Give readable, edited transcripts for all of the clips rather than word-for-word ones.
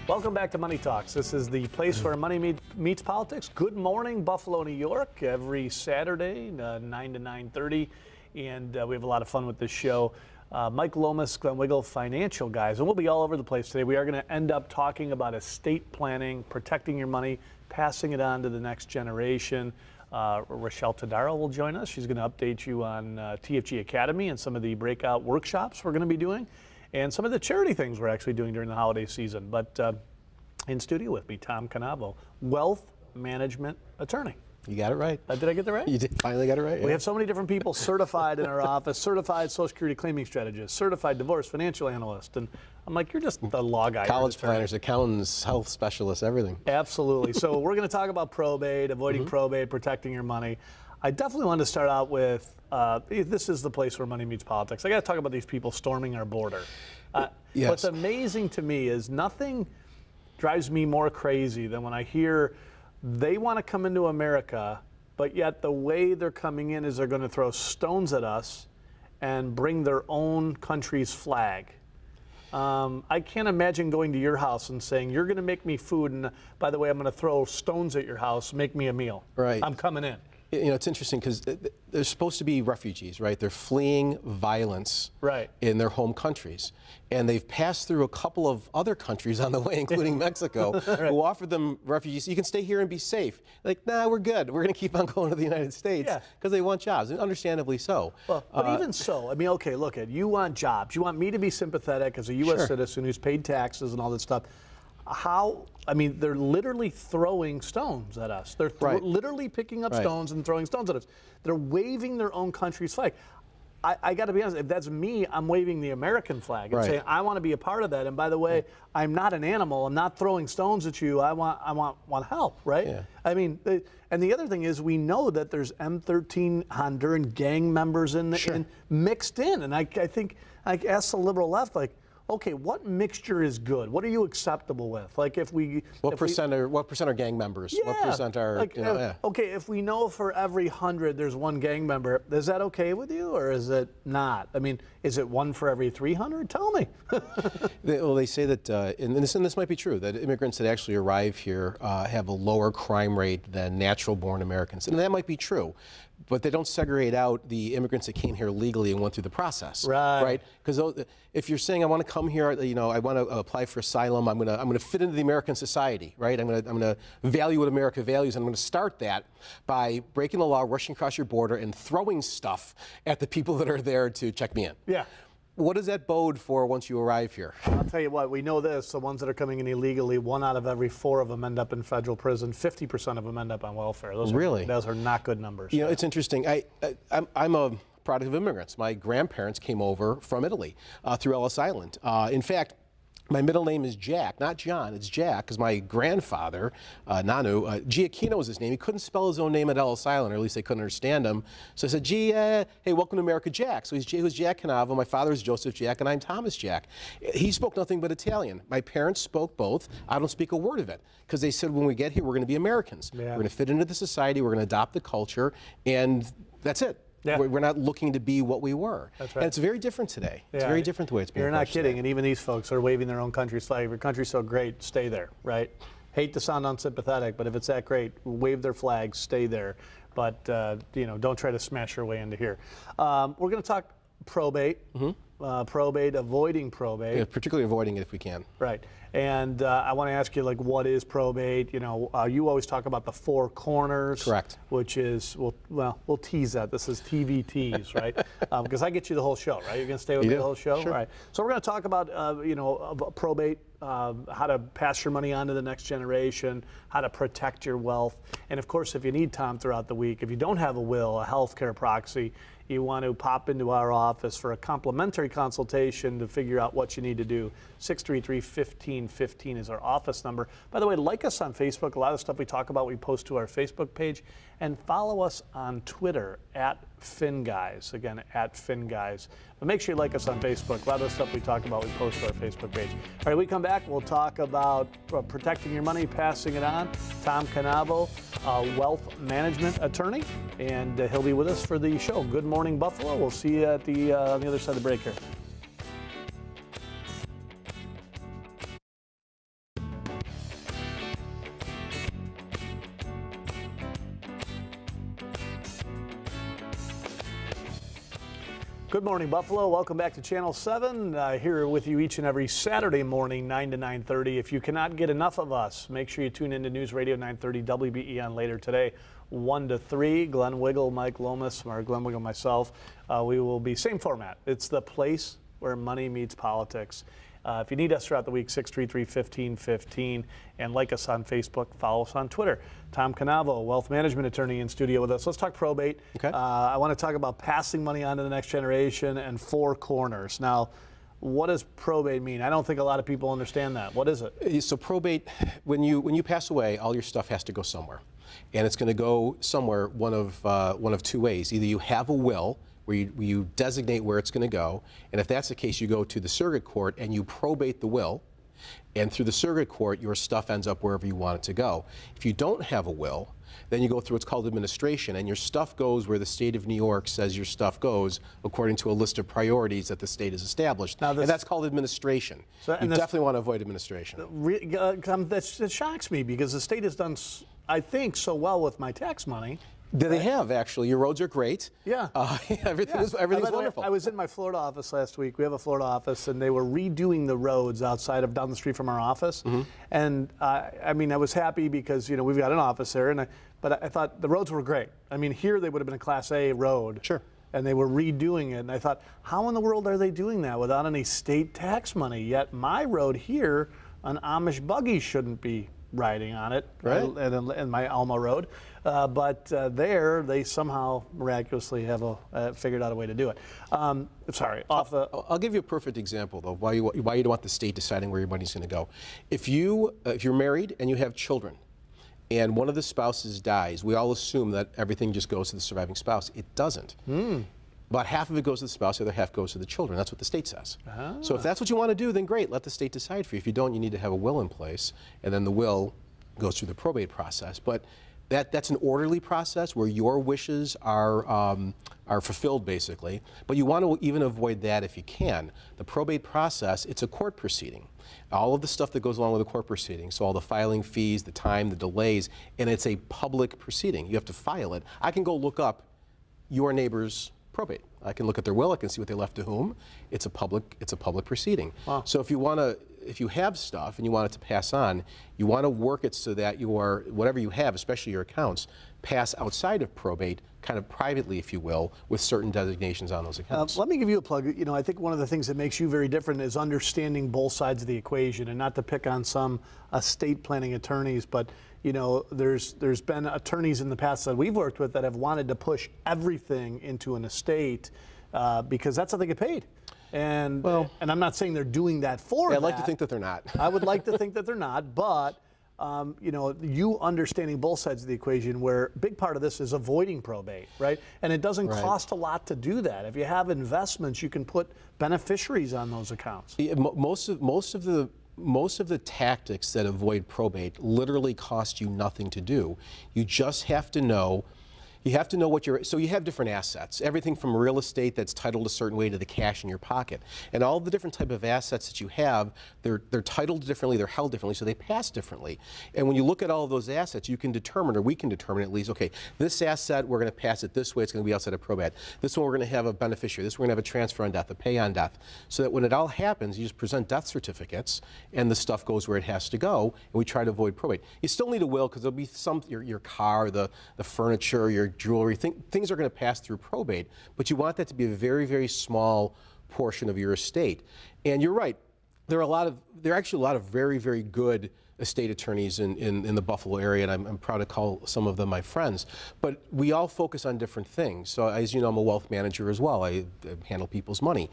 Welcome back to Money Talks. This is the place where money meets politics. Good morning, Buffalo, New York, every Saturday, 9 to 9:30. And we have a lot of fun with this show. Mike Lomas, Glenn Wiggle, financial guys. And we'll be all over the place today. We are going to end up talking about estate planning, protecting your money, passing it on to the next generation. Rochelle Tadaro will join us. She's going to update you on TFG Academy and some of the breakout workshops we're going to be doing, and some of the charity things we're actually doing during the holiday season. But in studio with me, Tom Canavo, wealth management attorney. You got it right. Did I get that right? You finally got it right. We have so many different people certified in our office, certified Social Security claiming strategist, certified divorce financial analyst. And I'm like, you're just the law guy. College planners, accountants, health specialists, everything. Absolutely. So we're going to talk about probate, avoiding probate, protecting your money. I definitely wanted to start out with, this is the place where money meets politics. I got to talk about these people storming our border. Yes. What's amazing to me is nothing drives me more crazy than when I hear they want to come into America, but yet the way they're coming in is they're going to throw stones at us and bring their own country's flag. I can't imagine going to your house and saying, you're going to make me food, and by the way, I'm going to throw stones at your house, make me a meal. Right. I'm coming in. You know, it's interesting because they're supposed to be refugees, right? They're fleeing violence in their home countries. And they've passed through a couple of other countries on the way, including Mexico, who offered them refugees. You can stay here and be safe. Like, nah, we're good. We're going to keep on going to the United States because they want jobs, and understandably so. Well, but even so, I mean, okay, look, you want jobs. You want me to be sympathetic as a U.S. citizen who's paid taxes and all that stuff. How, I mean, they're literally throwing stones at us. They're literally picking up stones and throwing stones at us. They're waving their own country's flag. I got to be honest, if that's me, I'm waving the American flag and saying, I want to be a part of that. And by the way, I'm not an animal. I'm not throwing stones at you. I want help, right? Yeah. I mean, and the other thing is we know that there's M13 Honduran gang members mixed in. And I think, I asked the liberal left, like, okay, what mixture is good? What are you acceptable with? Like if we... What percent are gang members? Yeah, what percent are, like, okay, if we know for every 100 there's one gang member, is that okay with you or is it not? I mean, is it one for every 300? Tell me. Well, they say that, and this might be true, that immigrants that actually arrive here have a lower crime rate than natural-born Americans. And that might be true. But they don't segregate out the immigrants that came here legally and went through the process, right? Because if you're saying I want to come here, you know, I want to apply for asylum, I'm gonna fit into the American society, right? I'm gonna value what America values, and I'm gonna start that by breaking the law, rushing across your border, and throwing stuff at the people that are there to check me in. Yeah. What does that bode for once you arrive here? I'll tell you what, we know this, the ones that are coming in illegally, 1 out of every 4 of them end up in federal prison, 50% of them end up on welfare. Those are not good numbers. You know, it's interesting. I'm a product of immigrants. My grandparents came over from Italy through Ellis Island. In fact, my middle name is Jack, not John, it's Jack, because my grandfather, Nanu, Giacchino was his name. He couldn't spell his own name at Ellis Island, or at least they couldn't understand him. So I said, hey, welcome to America, Jack. So he was Jack Canavo, my father is Joseph Jack, and I'm Thomas Jack. He spoke nothing but Italian. My parents spoke both. I don't speak a word of it, because they said when we get here, we're going to be Americans. Yeah. We're going to fit into the society, we're going to adopt the culture, and that's it. Yeah. We're not looking to be what we were. That's right. And it's very different today. Yeah. It's very different the way it's being You're not kidding. Today. And even these folks are waving their own country's flag. If your country's so great, stay there, right? Hate to sound unsympathetic, but if it's that great, wave their flag, stay there. But, you know, don't try to smash your way into here. We're going to talk probate, probate, avoiding probate. Yeah, particularly avoiding it if we can. Right. And I want to ask you, like, what is probate? You know, you always talk about the 4 corners. Correct. Which is, well, we'll tease that. This is TVTs, right? Because I get you the whole show, right? You're going to stay with me the whole show? Sure. All right. So we're going to talk about, you know, probate, how to pass your money on to the next generation, how to protect your wealth. And, of course, if you need Tom throughout the week, if you don't have a will, a healthcare proxy, you want to pop into our office for a complimentary consultation to figure out what you need to do. 633-1515 is our office number. By the way, like us on Facebook. A lot of stuff we talk about we post to our Facebook page. And follow us on Twitter @FinGuys. Again, @FinGuys. But make sure you like us on Facebook. A lot of the stuff we talk about we post to our Facebook page. All right, we come back, we'll talk about protecting your money, passing it on. Tom Canavo, wealth management attorney, and he'll be with us for the show. Good morning, Buffalo. We'll see you at on the other side of the break here. Good morning, Buffalo. Welcome back to Channel 7. Here with you each and every Saturday morning, 9 to 9:30. If you cannot get enough of us, make sure you tune into News Radio 930 WBEN later today, 1 to 3. Glenn Wiggle, Mike Lomas, or Glenn Wiggle, myself. We will be same format. It's the place where money meets politics. If you need us throughout the week, 633-1515, and like us on Facebook, follow us on Twitter. Tom Canavo, wealth management attorney, in studio with us. Let's talk probate. Okay. I want to talk about passing money on to the next generation and four corners. Now, what does probate mean? I don't think a lot of people understand that. What is it? So probate, when you pass away, all your stuff has to go somewhere, and it's going to go somewhere one of two ways. Either you have a will, where you designate where it's going to go, and if that's the case, you go to the surrogate court and you probate the will, and through the surrogate court, your stuff ends up wherever you want it to go. If you don't have a will, then you go through what's called administration, and your stuff goes where the state of New York says your stuff goes, according to a list of priorities that the state has established. And that's called administration. You definitely want to avoid administration. That shocks me, because the state has done, I think, so well with my tax money. They have, actually. Your roads are great. Yeah. Everything's wonderful. I was in my Florida office last week. We have a Florida office, and they were redoing the roads down the street from our office. Mm-hmm. And I was happy because, we've got an office there, but I thought the roads were great. Here they would have been a Class A road. Sure. And they were redoing it. And I thought, how in the world are they doing that without any state tax money? Yet my road here, an Amish buggy shouldn't be riding on it, right? And my Alma Road. But there, they somehow miraculously have figured out a way to do it. Sorry, I'll give you a perfect example, though, why you don't want the state deciding where your money's going to go. If you're married and you have children, and one of the spouses dies, we all assume that everything just goes to the surviving spouse. It doesn't. About half of it goes to the spouse, the other half goes to the children. That's what the state says. Ah. So if that's what you want to do, then great, let the state decide for you. If you don't, you need to have a will in place, and then the will goes through the probate process. But that's an orderly process where your wishes are fulfilled, basically. But you want to even avoid that if you can. The probate process, it's a court proceeding. All of the stuff that goes along with a court proceeding, so all the filing fees, the time, the delays, and it's a public proceeding. You have to file it. I can go look up your neighbor's probate. I can look at their will. I can see what they left to whom. It's a public proceeding. Wow. So if you have stuff and you want it to pass on, you want to work it so that whatever you have, especially your accounts, pass outside of probate, kind of privately, if you will, with certain designations on those accounts. Let me give you a plug. I think one of the things that makes you very different is understanding both sides of the equation, and not to pick on some estate planning attorneys, but there's been attorneys in the past that we've worked with that have wanted to push everything into an estate because that's how they get paid. And I'm not saying they're doing that for that. I'd like to think that they're not. I would like to think that they're not, but you understanding both sides of the equation, where a big part of this is avoiding probate, right? And it doesn't cost a lot to do that. If you have investments, you can put beneficiaries on those accounts. Yeah, most of the tactics that avoid probate literally cost you nothing to do. You just have to know. You have to know so you have different assets, everything from real estate that's titled a certain way to the cash in your pocket. And all the different type of assets that you have, they're titled differently, they're held differently, so they pass differently. And when you look at all of those assets, you can determine, or we can determine at least, okay, this asset, we're going to pass it this way, it's going to be outside of probate. This one, we're going to have a beneficiary. This, we're going to have a transfer on death, a pay on death. So that when it all happens, you just present death certificates, and the stuff goes where it has to go, and we try to avoid probate. You still need a will, because there'll be your car, the furniture, your jewelry, things are going to pass through probate, but you want that to be a very, very small portion of your estate. And you're right, there are actually a lot of very, very good estate attorneys in the Buffalo area, and I'm proud to call some of them my friends. But we all focus on different things. So as you know, I'm a wealth manager as well. I handle people's money.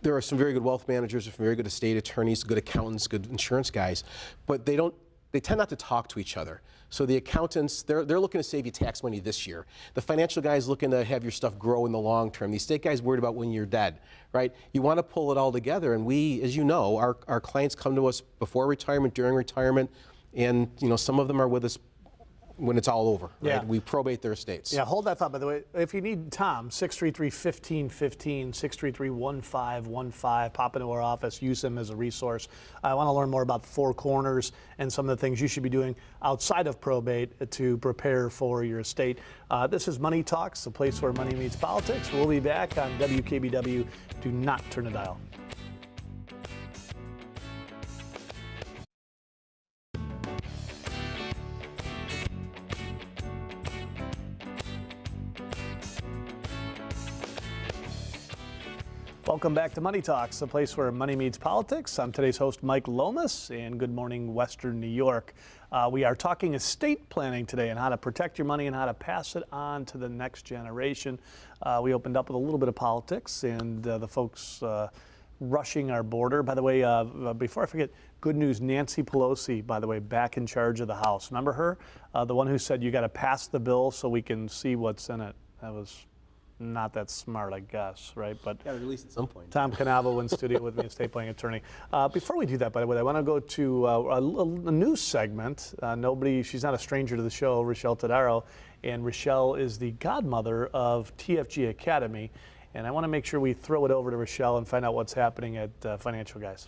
There are some very good wealth managers, some very good estate attorneys, good accountants, good insurance guys, but they tend not to talk to each other. So the accountants, they're looking to save you tax money this year. The financial guy's looking to have your stuff grow in the long term. The estate guy's worried about when you're dead, right? You want to pull it all together, and we, as you know, our clients come to us before retirement, during retirement, and some of them are with us when it's all over. Right? Yeah. We probate their estates. Yeah, hold that thought, by the way. If you need Tom, 633-1515, 633-1515, pop into our office, use him as a resource. I want to learn more about the Four Corners and some of the things you should be doing outside of probate to prepare for your estate. This is Money Talks, the place where money meets politics. We'll be back on WKBW. Do not turn the dial. Welcome back to Money Talks, the place where money meets politics. I'm today's host, Mike Lomas, and good morning, Western New York. We are talking estate planning today and how to protect your money and how to pass it on to the next generation. We opened up with a little bit of politics and the folks rushing our border. By the way, before I forget, good news, Nancy Pelosi, by the way, back in charge of the House. Remember her? The one who said you got to pass the bill so we can see what's in it. That was not that smart, I guess, right? But Got to release at some point. Tom Canavo in studio with me, estate planning attorney. Before we do that, by the way, I want to go to a news segment. She's not a stranger to the show, Rochelle Tadaro, and Rochelle is the godmother of TFG Academy. And I want to make sure we throw it over to Rochelle and find out what's happening at Financial Guys.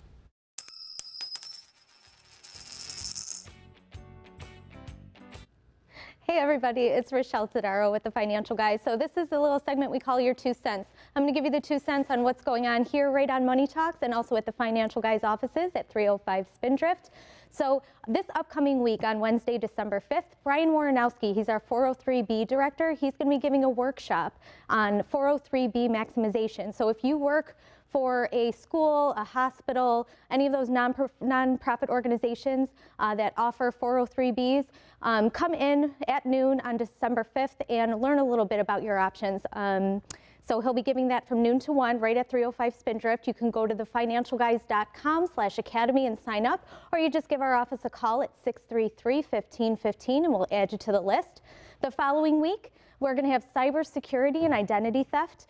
Hey everybody, it's Rochelle Tadaro with the Financial Guys. So this is the little segment we call your 2 cents. I'm going to give you the 2 cents on what's going on here right on Money Talks and also at the Financial Guys offices at 305 Spindrift. So this upcoming week on Wednesday, December 5th, Brian Waranowski, he's our 403B director. He's going to be giving a workshop on 403B maximization. So if you work for a school, a hospital, any of those nonprofit organizations that offer 403Bs, come in at noon on December 5th and learn a little bit about your options. So he'll be giving that from noon to 1 right at 305 Spindrift. You can go to thefinancialguys.com/academy and sign up, or you just give our office a call at 633-1515 and we'll add you to the list. The following week, we're going to have cybersecurity and identity theft.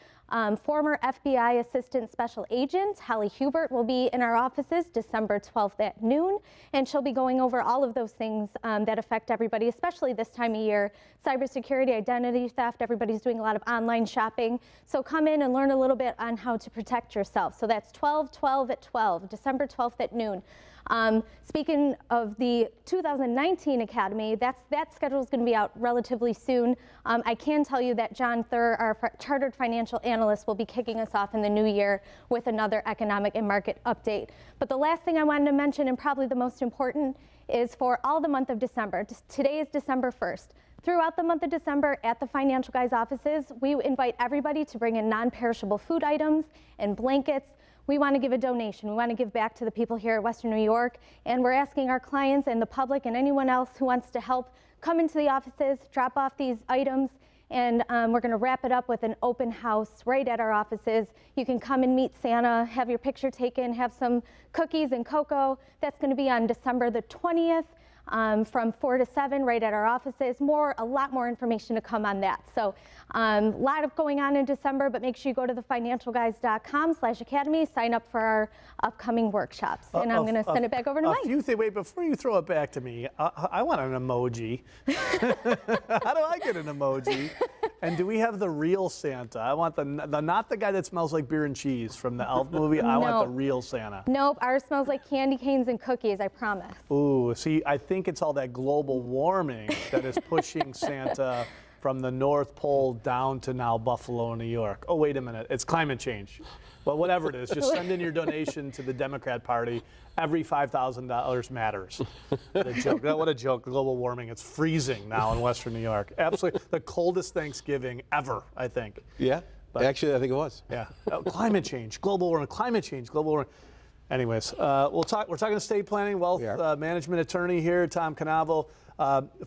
Former FBI Assistant Special Agent Holly Hubert will be in our offices December 12th at noon, and she'll be going over all of those things that affect everybody, especially this time of year. Cybersecurity, identity theft, everybody's doing a lot of online shopping. So come in and learn a little bit on how to protect yourself. So that's 12/12 at 12, December 12th at noon. Speaking of the 2019 Academy, that schedule is going to be out relatively soon. I can tell you that John Thur, our chartered financial analyst, will be kicking us off in the new year with another economic and market update. But the last thing I wanted to mention, and probably the most important, is for all the month of December. Today is December 1st. Throughout the month of December at the Financial Guys offices, we invite everybody to bring in non-perishable food items and blankets. We want to give a donation. We want to give back to the people here at Western New York, and we're asking our clients and the public and anyone else who wants to help come into the offices, drop off these items, and we're going to wrap it up with an open house right at our offices. You can come and meet Santa, have your picture taken, have some cookies and cocoa. That's going to be on December the 20th. From 4 to 7 right at our offices. A lot more information to come on that. So a lot of going on in December, but make sure you go to thefinancialguys.com/academy, sign up for our upcoming workshops. And I'm going to send it back over to Mike. Wait, before you throw it back to me, I want an emoji. How do I get an emoji? And do we have the real Santa? I want not the guy that smells like beer and cheese from the Elf movie. I want the real Santa. Nope, ours smells like candy canes and cookies, I promise. Ooh, see, I think it's all that global warming that is pushing Santa from the North Pole down to now Buffalo, New York. Oh, wait a minute, it's climate change. Well, whatever it is, just send in your donation to the Democrat Party. Every $5,000 matters. What a joke. What a joke. Global warming. It's freezing now in Western New York. Absolutely. The coldest Thanksgiving ever, I think. Yeah, but actually, I think it was. Yeah. Climate change, global warming, climate change, global warming. Anyways, we're talking estate planning, wealth management attorney here, Tom Canavo.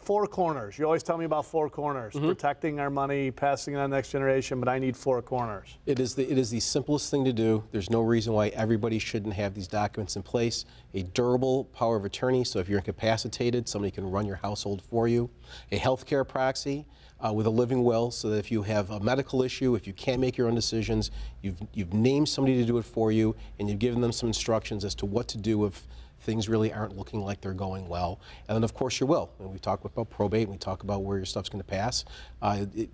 Four corners. You always tell me about four corners, protecting our money, passing it on to the next generation, but I need four corners. It is the simplest thing to do. There's no reason why everybody shouldn't have these documents in place. A durable power of attorney, so if you're incapacitated, somebody can run your household for you. A healthcare proxy with a living will, so that if you have a medical issue, if you can't make your own decisions, you've named somebody to do it for you, and you've given them some instructions as to what to do if things really aren't looking like they're going well. And then, of course, your will. And we talk about probate, and we talk about where your stuff's going to pass.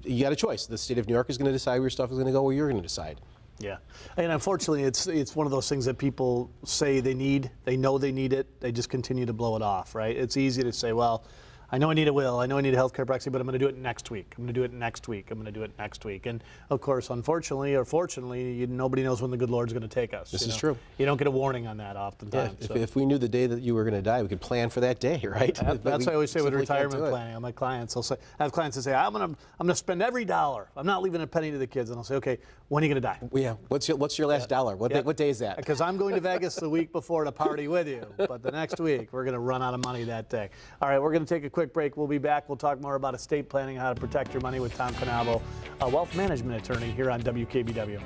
You got a choice. The state of New York is going to decide where your stuff is going to go, or you're going to decide. Yeah, and unfortunately, it's one of those things that people say they need. They know they need it. They just continue to blow it off, right? It's easy to say, well, I know I need a will, I know I need a healthcare proxy, but I'm going to do it next week. I'm going to do it next week. I'm going to do it next week. And of course, unfortunately or fortunately, nobody knows when the good Lord's going to take us. This is true. You don't get a warning on that oftentimes. Yeah, so. if we knew the day that you were going to die, we could plan for that day, right? That's what I always say with retirement planning. On my clients, I have clients that say, I'm gonna spend every dollar. I'm not leaving a penny to the kids. And I'll say, okay, when are you gonna die? Yeah. What's your last dollar? What day is that? Because I'm going to Vegas the week before to party with you, but the next week we're gonna run out of money that day. All right, we're gonna take a quick break. We'll be back. We'll talk more about estate planning, how to protect your money with Tom Canavo, a wealth management attorney here on WKBW.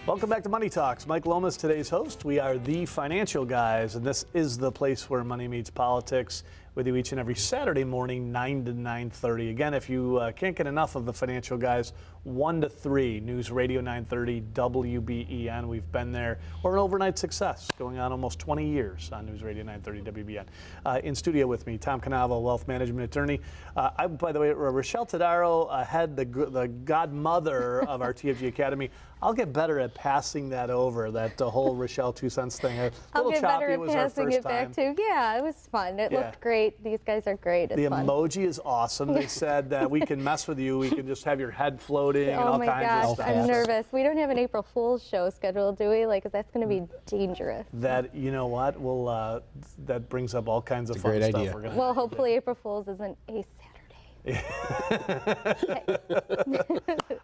Welcome back to Money Talks. Mike Lomas, today's host. We are the Financial Guys, and this is the place where money meets politics, with you each and every Saturday morning, 9 to 9:30. Again, if you can't get enough of the Financial Guys, 1 to 3, News Radio 930, WBEN. We've been there. We're an overnight success, going on almost 20 years on News Radio 930, WBEN. In studio with me, Tom Canavo, wealth management attorney. By the way, Rochelle Tadaro, the godmother of our TFG Academy. I'll get better at passing that over, that whole Rochelle 2 cents thing. I'll get better at was our passing first it back time. too. Yeah, it was fun. It looked great. These guys are great. It's The fun. emoji is awesome. They said that we can mess with you. We can just have your head floating and Oh all my kinds gosh, of stuff. I'm nervous. We don't have an April Fool's show scheduled, do we? Like, 'cause that's going to be dangerous. That, you know what, will that brings up all kinds of a fun great stuff. idea. We're gonna Well, hopefully April Fool's isn't a Saturday.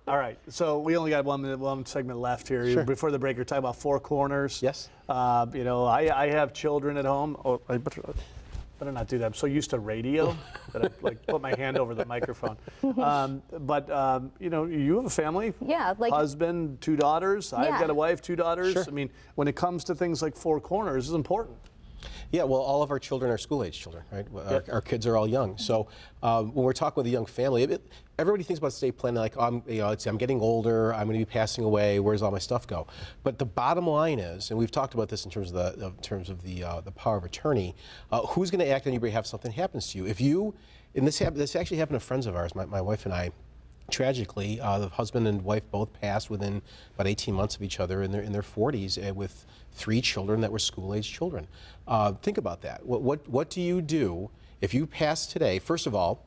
All right, so we only got one segment left here. Sure. Before the break, we're talking about Four Corners. Yes. You know, I have children at home. Oh, I better not do that. I'm so used to radio that I like put my hand over the microphone. But you know, you have a family. Yeah, like Husband, 2 daughters. I've Yeah. got a wife, 2 daughters. Sure. I mean, when it comes to things like Four Corners, it's important. Yeah, well, all of our children are school-age children, right? Yep. Our kids are all young. So when we're talking with a young family, everybody thinks about estate planning like, I'm getting older, I'm going to be passing away, where's all my stuff go? But the bottom line is, and we've talked about this in terms of the power of attorney, who's going to act on your behalf if something happens to you? If you, and this actually happened to friends of ours, my wife and I. Tragically, the husband and wife both passed within about 18 months of each other in their 40s, with 3 children that were school-age children. Think about that. What do you do if you pass today? First of all,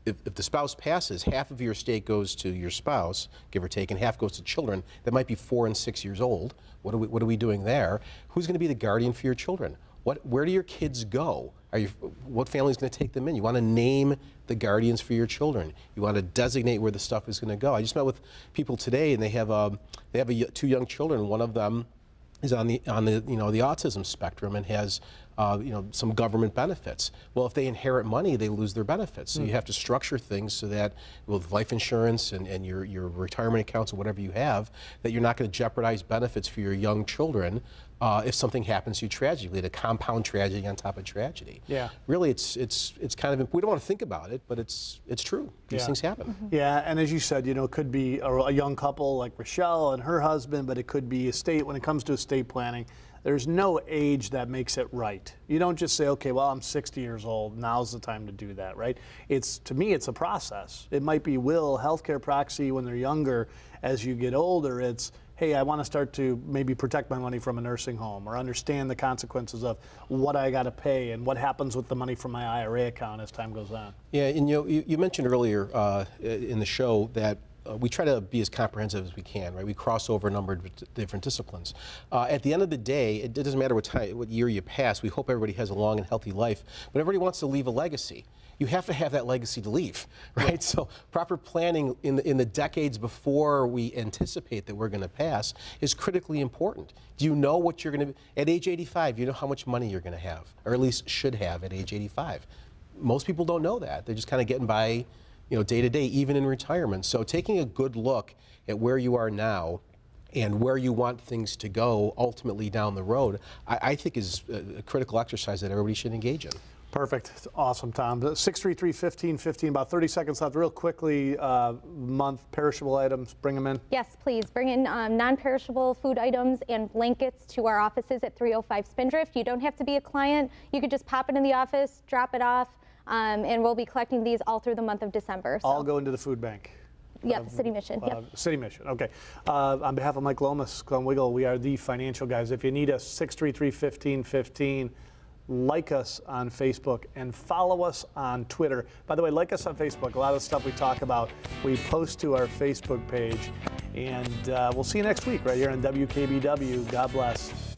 if the spouse passes, half of your estate goes to your spouse, give or take, and half goes to children that might be 4 and 6 years old. What are we doing there? Who's going to be the guardian for your children? Where do your kids go? What family is going to take them in? You want to name the guardians for your children. You want to designate where the stuff is going to go. I just met with people today, and they have 2 young children. One of them is on the autism spectrum and has some government benefits. Well, if they inherit money, they lose their benefits. So you have to structure things so that with life insurance and your retirement accounts or whatever you have, that you're not going to jeopardize benefits for your young children if something happens to you tragically, to compound tragedy on top of tragedy. Yeah. Really, it's kind of, we don't want to think about it, but it's true. These things happen. Yeah, and as you said, it could be a young couple like Rochelle and her husband, but it could be estate. When it comes to estate planning, there's no age that makes it right. You don't just say, okay, well, I'm 60 years old, now's the time to do that, right? To me, it's a process. It might be will, healthcare proxy when they're younger. As you get older, it's, hey, I want to start to maybe protect my money from a nursing home, or understand the consequences of what I got to pay and what happens with the money from my IRA account as time goes on. Yeah, and you mentioned earlier in the show that we try to be as comprehensive as we can, right? We cross over a number of different disciplines. At the end of the day, it doesn't matter what year you pass. We hope everybody has a long and healthy life, but everybody wants to leave a legacy. You have to have that legacy to leave, right? So proper planning in the decades before we anticipate that we're going to pass is critically important. Do you know what you're going to, at age 85, you know how much money you're going to have, or at least should have at age 85. Most people don't know that. They're just kind of getting by, day to day, even in retirement. So taking a good look at where you are now and where you want things to go ultimately down the road, I think is a critical exercise that everybody should engage in. Perfect. Awesome, Tom. 633-1515, about 30 seconds left. Real quickly, month perishable items, bring them in. Yes, please bring in non-perishable food items and blankets to our offices at 305 Spindrift. You don't have to be a client. You could just pop it in the office, drop it off, and we'll be collecting these all through the month of December. So. All go into the food bank. Yep, City Mission. Yep. City Mission, okay. On behalf of Mike Lomas, Glenn Wiggle, we are the financial guys. If you need us, 633-1515. Like us on Facebook and follow us on Twitter. By the way, like us on Facebook. A lot of the stuff we talk about, we post to our Facebook page. And we'll see you next week right here on WKBW. God bless.